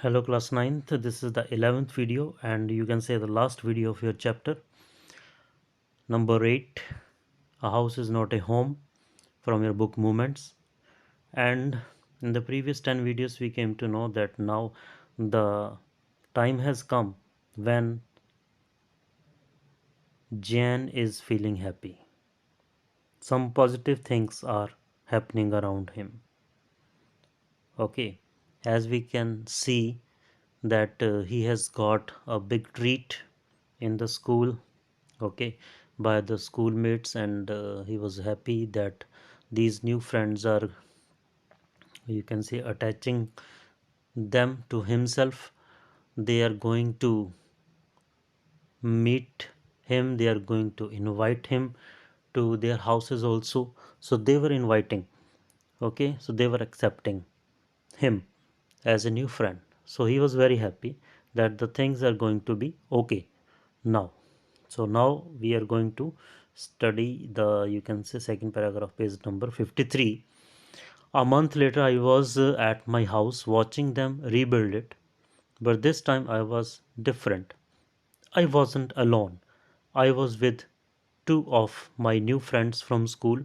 Hello class 9th, this is the 11th video and you can say the last video of your chapter. Number 8, a house is not a home, from your book Movements. And in the previous 10 videos we came to know that now the time has come when Jan is feeling happy. Some positive things are happening around him. Okay, as we can see that he has got a big treat in the school, okay, by the schoolmates, and he was happy that these new friends are, you can say, attaching them to himself. They are going to meet him, they are going to invite him to their houses also. So they were inviting, okay, so they were accepting him as a new friend. So he was very happy that the things are going to be okay now. So now we are going to study the, you can say, second paragraph, page number 53. A month later I was at my house watching them rebuild it, but this time I was different. I wasn't alone. I was with two of my new friends from school.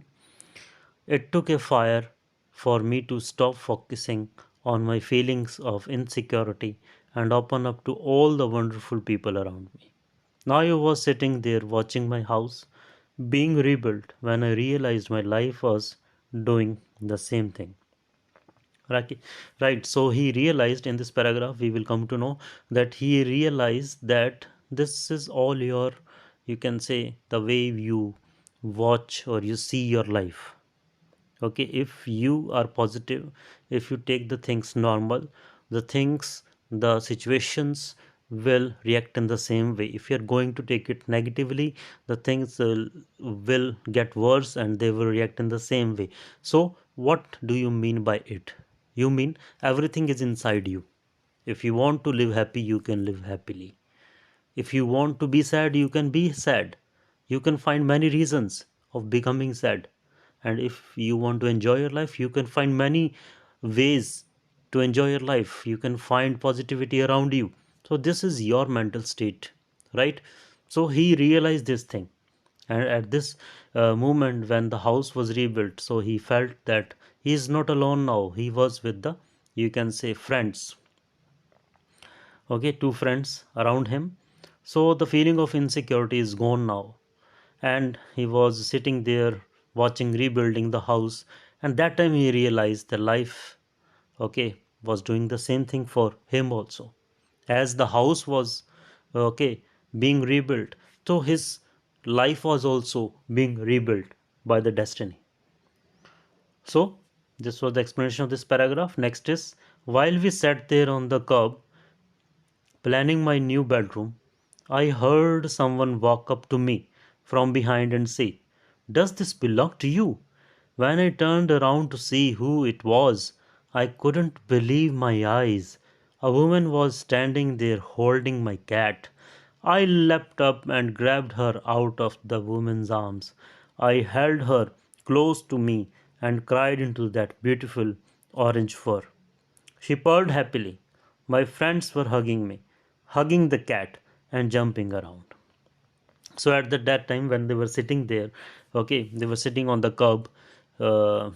It took a fire for me to stop focusing on my feelings of insecurity and open up to all the wonderful people around me. Now I was sitting there watching my house being rebuilt when I realized my life was doing the same thing. Right, right. So he realized, in this paragraph, we will come to know that he realized that this is all your, you can say, the way you watch or you see your life. Okay, if you are positive, if you take the things normal, the things, the situations will react in the same way. If you are going to take it negatively, the things will get worse and they will react in the same way. So what do you mean by it? You mean everything is inside you. If you want to live happy, you can live happily. If you want to be sad, you can be sad. You can find many reasons of becoming sad. And if you want to enjoy your life, you can find many ways to enjoy your life. You can find positivity around you. So, this is your mental state, right? So, he realized this thing. And at this moment, when the house was rebuilt, so he felt that he is not alone now. He was with the, you can say, friends, okay, two friends around him. So the feeling of insecurity is gone now, and he was sitting there watching rebuilding the house, and that time he realized the life, okay, was doing the same thing for him also, as the house was, okay, being rebuilt, so his life was also being rebuilt by the destiny. So this was the explanation of this paragraph. Next is, while we sat there on the curb planning my new bedroom, I heard someone walk up to me from behind and say, "Does this belong to you?" When I turned around to see who it was, I couldn't believe my eyes. A woman was standing there holding my cat. I leapt up and grabbed her out of the woman's arms. I held her close to me and cried into that beautiful orange fur. She purred happily. My friends were hugging me, hugging the cat, and jumping around. So at that time when they were sitting there, okay, they were sitting on the curb. Uh,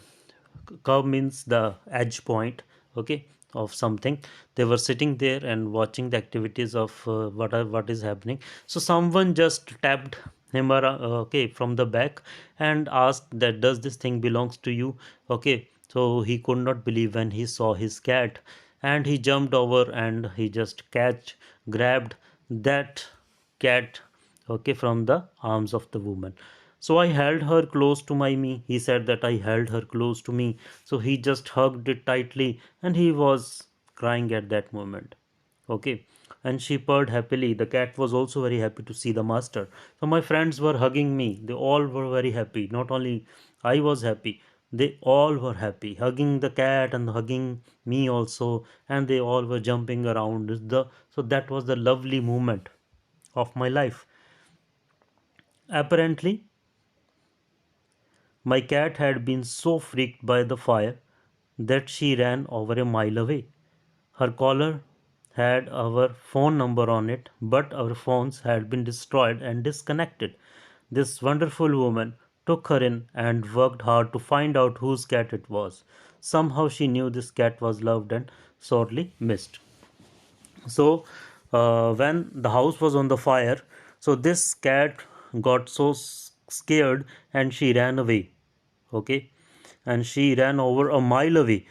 Curb means the edge point, okay, of something. They were sitting there and watching the activities of what is happening. So someone just tapped him around, okay, from the back, and asked that, "Does this thing belongs to you?" Okay, so he could not believe when he saw his cat, and he jumped over and he just grabbed that cat, okay, from the arms of the woman. So I held her close to me. He said that I held her close to me. So he just hugged it tightly, and he was crying at that moment, okay. And she purred happily. The cat was also very happy to see the master. So my friends were hugging me. They all were very happy. Not only I was happy, they all were happy, hugging the cat and hugging me also, and they all were jumping around the. So that was the lovely moment of my life. Apparently, my cat had been so freaked by the fire that she ran over a mile away. Her collar had our phone number on it, but our phones had been destroyed and disconnected. This wonderful woman took her in and worked hard to find out whose cat it was. Somehow she knew this cat was loved and sorely missed. So, when the house was on the fire, so this cat got so scared and she ran away. Okay, and she ran over a mile away,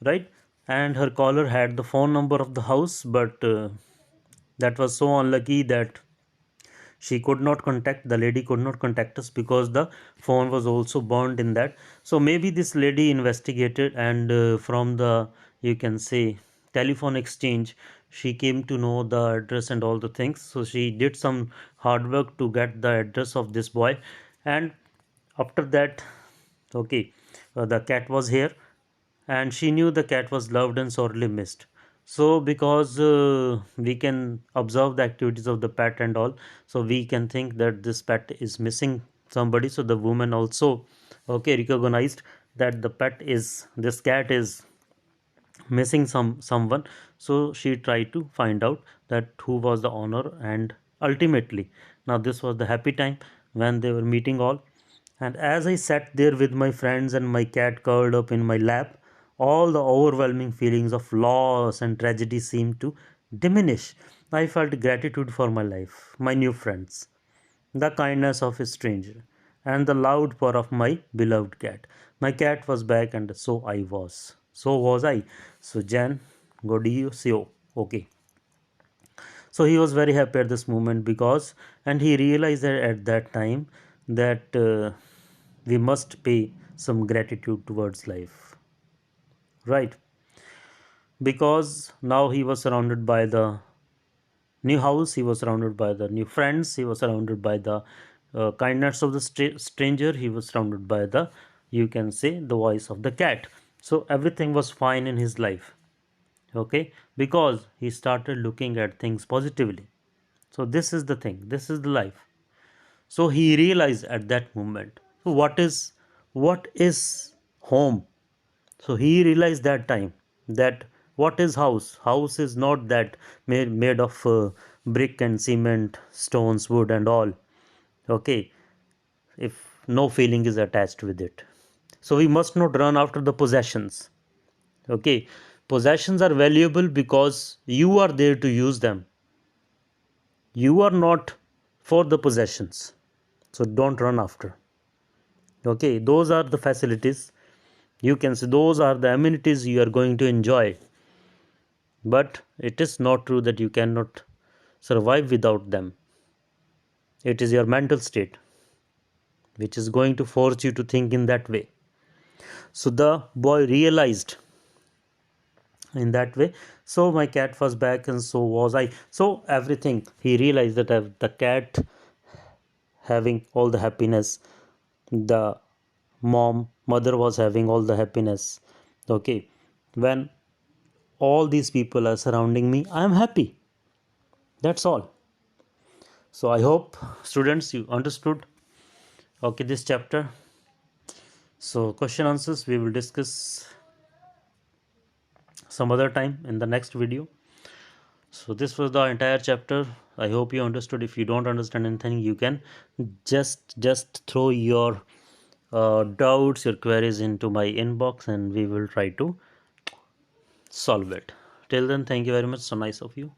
right? And her caller had the phone number of the house, but that was so unlucky that she could not contact the lady could not contact us because the phone was also burned in that. So maybe this lady investigated, and from the, you can say, telephone exchange, she came to know the address and all the things. So she did some hard work to get the address of this boy, and after that, okay, the cat was here, and she knew the cat was loved and sorely missed. So because we can observe the activities of the pet and all, so we can think that this pet is missing somebody. So the woman also, okay, recognized that the pet is, this cat is missing someone. So she tried to find out that who was the owner, and ultimately, now this was the happy time when they were meeting all. And as I sat there with my friends and my cat curled up in my lap, all the overwhelming feelings of loss and tragedy seemed to diminish. I felt gratitude for my life, my new friends, the kindness of a stranger, and the loud purr of my beloved cat. My cat was back, and so I was. So was I. So Jan Godisio. Okay. So he was very happy at this moment because, and he realized that at that time that we must pay some gratitude towards life, right? Because now he was surrounded by the new house, he was surrounded by the new friends, he was surrounded by the kindness of the stranger, he was surrounded by the, you can say, the voice of the cat. So everything was fine in his life, okay, because he started looking at things positively. So this is the thing, this is the life. So he realized at that moment, so what is home. So he realized that time that what is house. House is not that made of brick and cement, stones, wood and all, okay, if no feeling is attached with it. So we must not run after the possessions, okay. Possessions are valuable because you are there to use them. You are not for the possessions, so don't run after. Okay, those are the facilities, you can say, those are the amenities you are going to enjoy, but it is not true that you cannot survive without them. It is your mental state which is going to force you to think in that way. So the boy realized in that way. So my cat was back, and so was I. So everything he realized that the cat having all the happiness, the mother was having all the happiness. Okay, when all these people are surrounding me, I am happy. That's all. So I hope students you understood, okay, this chapter. So question answers we will discuss some other time in the next video. So this was the entire chapter. I hope you understood. If you don't understand anything, you can just throw your doubts, your queries into my inbox, and we will try to solve it. Till then, thank you very much. So nice of you.